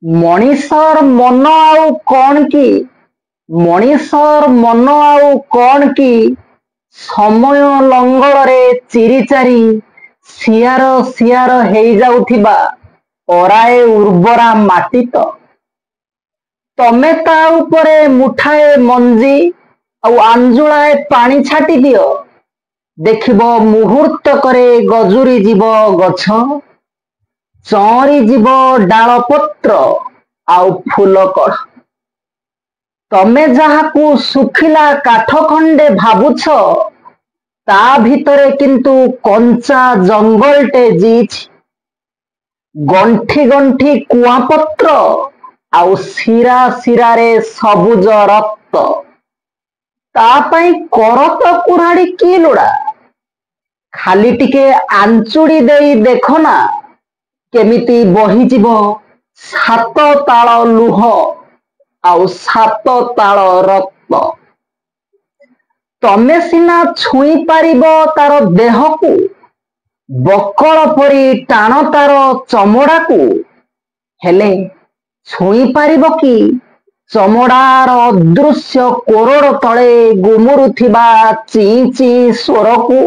मनीषर मन आउ कौन की मनीषर मन आउ कौन की समय लंगल रे चिरी चारी सियार सियार हेई जाउथिबा ओराए उर्वरा माटी तो तमे ता उपरे मुठाए मंजी आउ आंजुलाए पानी छाटी दियो देखिबो मुहूर्त करे गजुरी जीव गछ चौरी जीव डाल पत्र आउ फूल कढ़ तमे जाहाकू सुखिला काठ खंडे भाबुछ ता भितरे किंतु कंचा जंगलटे जीछि गंठी गंठी कुआ पत्र आउ सिरा सिरा रे सबुज रक्त ता पई करत कुराड़ी की लोड़ा खाली टिके आंचुड़ी देई देखो ना केमिति बही जीव सात ताल लुह आउ सात ताल रक्त तमे सिना छुई पारिबो तार देह को बकल परी टाण तार चमड़ा को हेले छुई पारिबो कि चमड़ार अदृश्य कोरड़ तले गुमुरुथिबा ची ची स्वर को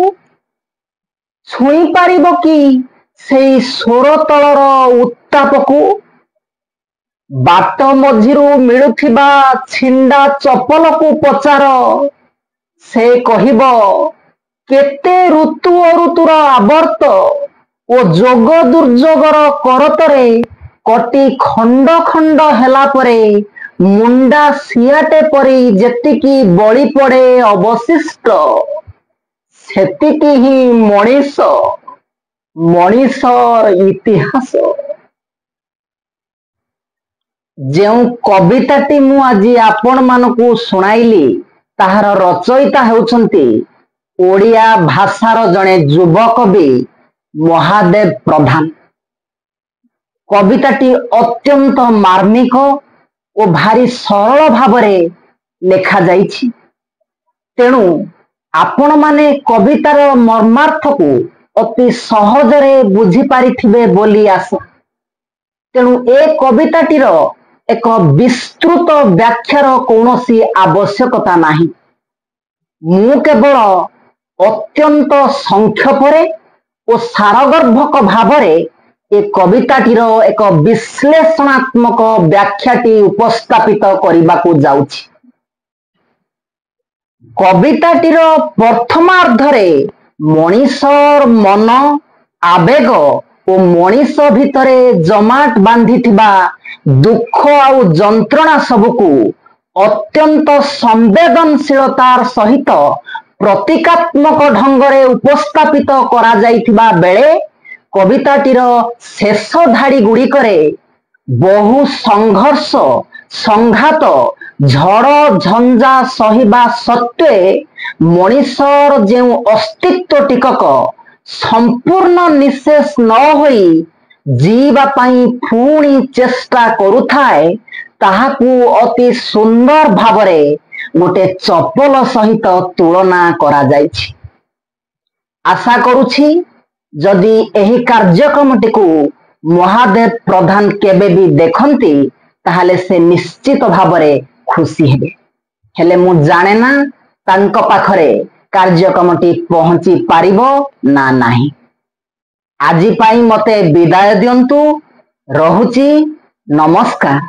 छुई पारिबो कि सेई स्वर तलर उत्ताप को बाट मझिरु मिलुथिबा छिंडा चपल को पचार से कहिबो केते ऋतु अऋतुर आवर्त ओ जोग दुर्जोगर करतरे कटी खंड खंड हेला परे मुंडा सियाटे परी जेतिकी बळी पड़े अवशिष्ट सेतिकी ही मनीष मनीष इतिहास जेउ कविताटी मु आज आपण मानकू सुनाइली ताहार रचयिता हेउछंती ओडिया भाषार जणे युव कवि महादेव प्रधान। कविताटी अत्यंत मार्मिक और भारी सरल भावरे लेखा जाइछि तेणु आपण माने कवितार मर्मार्थ को अति सहजरे बुझी पारिथिबे बोली आशा। तेणु ए कविताटीर एक विस्तृत व्याख्यार कौनसी आवश्यकता नाही। मु केवल अत्यंत संक्षेपरे और सारगर्भक भावरे ए कविताटीर एक विश्लेषणात्मक व्याख्याटी उपस्थापित करबाकू जाउछि। कविताटीर प्रथमार्धरे मनीषर मन आवेग और मनीष भितरे जमाट बांधिथिबा दुख आउ जंत्रणा सबकू अत्यंत संवेदनशीलतार सहित प्रतीकात्मक ढंगरे उपस्थापित करा जाइथिबा बेले कविताटीर शेष धाड़ी गुड़िकरे बहु संघर्ष संघात झड़ झंझा सहिबा सत्वे मनीषर जेउ अस्तित्व टिकक संपूर्ण निशेष न होई जीवा पाई पुणी चेष्टा करुथाए ताहाकू अति सुंदर भावरे गोटे चपल सहित तुलना करा जाइछि। आशा करुछि जदि एही कार्यक्रमटिकू महादेव प्रधान केबे भी देखंती ताहले से निश्चित भावरे खुशी हेबे। हेले मु जाने ना तांको पाखरे कार्यक्रमटी पहुंची पारिबो ना नाही। आजी पाई मते विदाय दियंतु। रहुची नमस्कार।